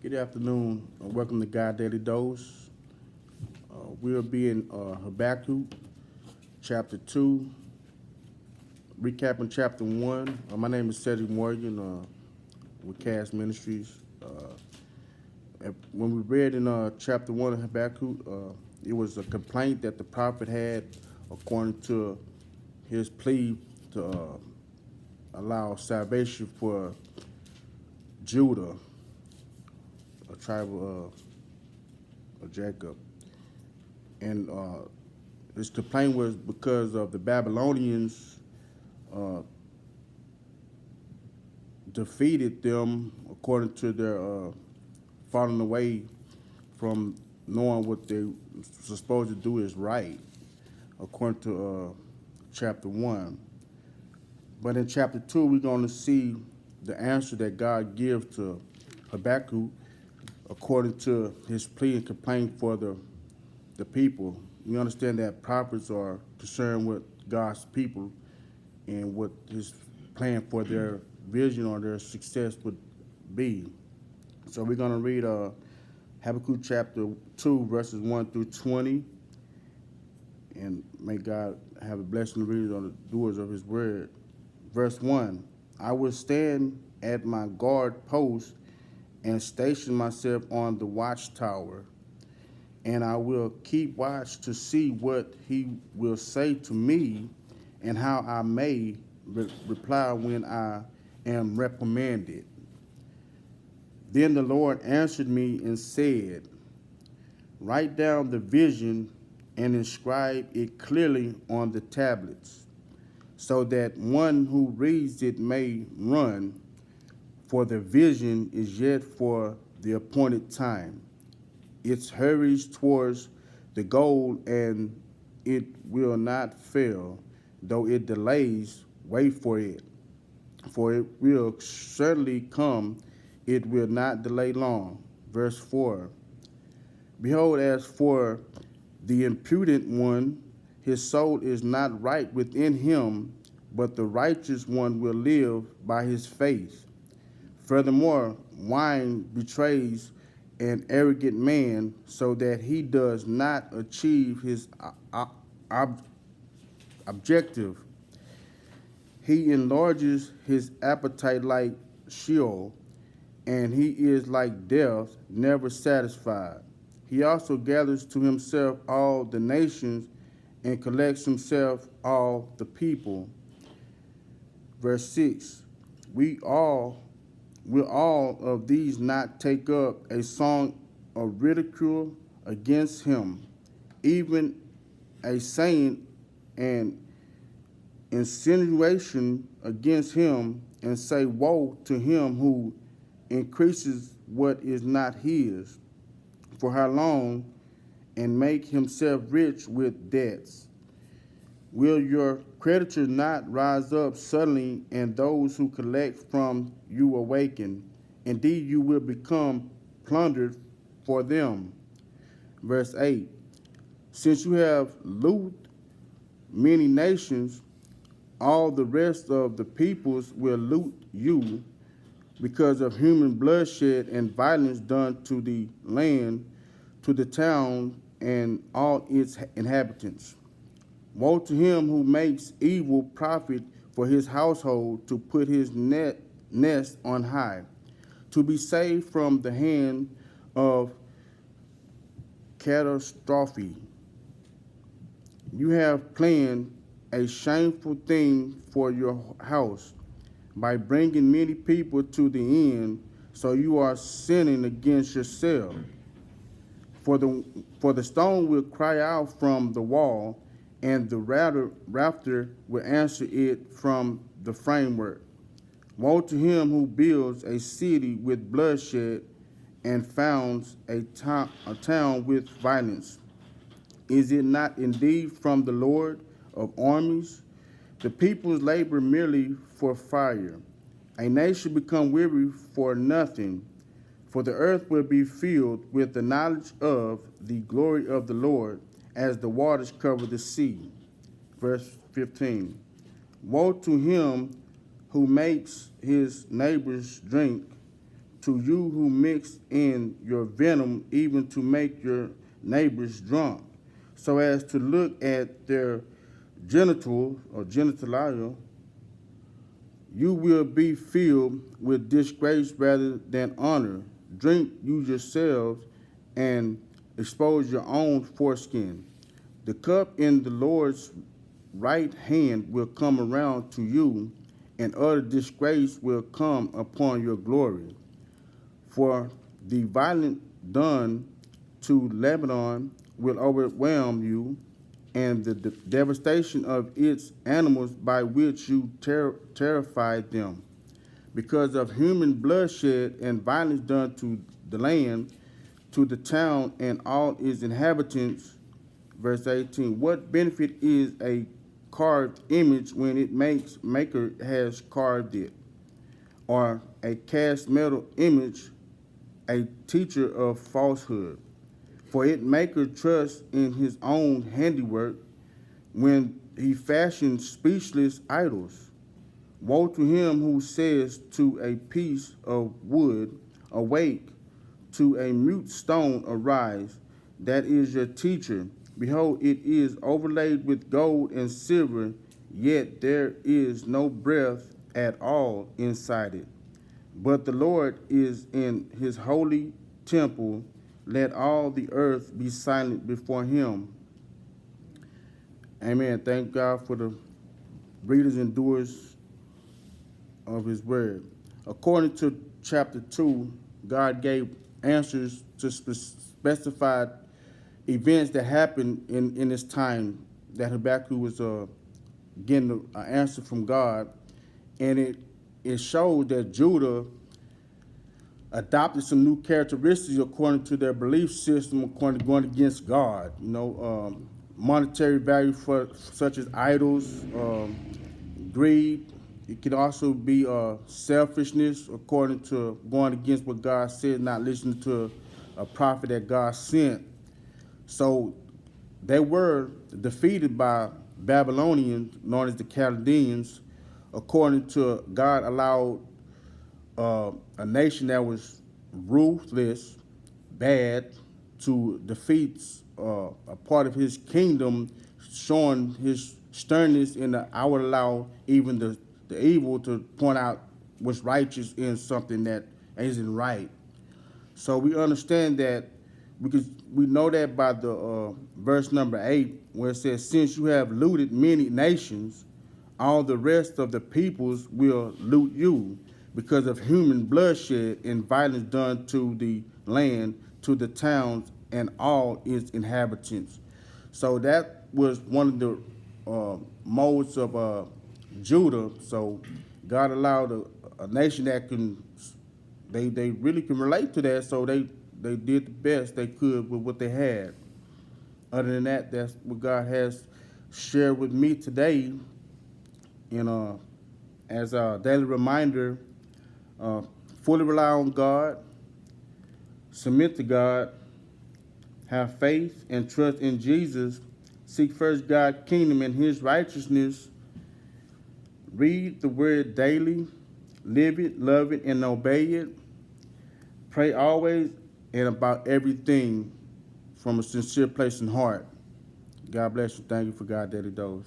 Good afternoon. Welcome to God Daily Dose. We'll be in Habakkuk, chapter 2, recapping chapter 1. My name is Cedric Morgan with Cast Ministries. When we read in chapter 1 of Habakkuk, it was a complaint that the prophet had according to his plea to allow salvation for Judah, a tribe of Jacob. And his complaint was because of the Babylonians defeated them according to their falling away from knowing what they were supposed to do is right, according to chapter 1. But in chapter 2, we're going to see the answer that God gives to Habakkuk according to his plea and complaint for the people. We understand that prophets are concerned with God's people and what his plan for their vision or their success would be. So we're going to read Habakkuk chapter 2, verses 1 through 20. And may God have a blessing to read on the doers of his word. Verse 1, I will stand at my guard post and station myself on the watchtower, and I will keep watch to see what he will say to me and how I may reply when I am reprimanded. Then the Lord answered me and said, write down the vision and inscribe it clearly on the tablets, so that one who reads it may run, for the vision is yet for the appointed time. It hurries towards the goal, and it will not fail. Though it delays, wait for it, for it will certainly come. It will not delay long. Verse 4, behold, as for the impudent one, his soul is not right within him, but the righteous one will live by his faith. Furthermore, wine betrays an arrogant man, so that he does not achieve his objective. He enlarges his appetite like Sheol, and he is like death, never satisfied. He also gathers to himself all the nations and collects himself all the people. Verse 6, will all of these not take up a song of ridicule against him, even a saying and insinuation against him, and say, woe to him who increases what is not his, for how long, and make himself rich with debts? Will your creditors not rise up suddenly, and those who collect from you awaken? Indeed, you will become plundered for them. Verse 8, since you have looted many nations, all the rest of the peoples will loot you, because of human bloodshed and violence done to the land, to the town and all its inhabitants. Woe to him who makes evil profit for his household, to put his nest on high, to be saved from the hand of catastrophe. You have planned a shameful thing for your house by bringing many people to the end, so you are sinning against yourself. For the stone will cry out from the wall, and the rafter will answer it from the framework. Woe to him who builds a city with bloodshed and founds a town with violence. Is it not indeed from the Lord of armies? The peoples labor merely for fire. A nation become weary for nothing, for the earth will be filled with the knowledge of the glory of the Lord, as the waters cover the sea. Verse 15, woe to him who makes his neighbors drink, to you who mix in your venom, even to make your neighbors drunk, so as to look at their genitals or genitalia, you will be filled with disgrace rather than honor. Drink you yourselves and expose your own foreskin. The cup in the Lord's right hand will come around to you, and utter disgrace will come upon your glory. For the violent done to Lebanon will overwhelm you, and the devastation of its animals by which you terrified them. Because of human bloodshed and violence done to the land, to the town and all its inhabitants. Verse 18, what benefit is a carved image when its maker has carved it? Or a cast metal image, a teacher of falsehood? For its maker trusts in his own handiwork when he fashions speechless idols. Woe to him who says to a piece of wood, awake, to a mute stone, arise. That is your teacher. Behold, it is overlaid with gold and silver, yet there is no breath at all inside it. But the Lord is in his holy temple. Let all the earth be silent before him. Amen. Thank God for the readers and doers of his word. According to chapter 2, God gave answers to specified events that happened in this time that Habakkuk was getting an answer from God. And it showed that Judah adopted some new characteristics according to their belief system, according to going against God. Monetary value such as idols, greed. It can also be selfishness, according to going against what God said, not listening to a prophet that God sent. So they were defeated by Babylonians, known as the Chaldeans, according to God allowed a nation that was ruthless, bad, to defeat a part of his kingdom, showing his sternness, and I would allow even the evil to point out what's righteous in something that isn't right. So we understand that because we know that by the verse number 8, where it says, since you have looted many nations, all the rest of the peoples will loot you because of human bloodshed and violence done to the land, to the towns, and all its inhabitants. So that was one of the modes of Judah. So God allowed a nation that they really can relate to that. So they did the best they could with what they had. Other than that, that's what God has shared with me today. And as a daily reminder, fully rely on God, submit to God, have faith and trust in Jesus, seek first God's kingdom and his righteousness, read the word daily, live it, love it, and obey it, pray always and about everything from a sincere place and heart. God bless you. Thank you for God Daily Dose.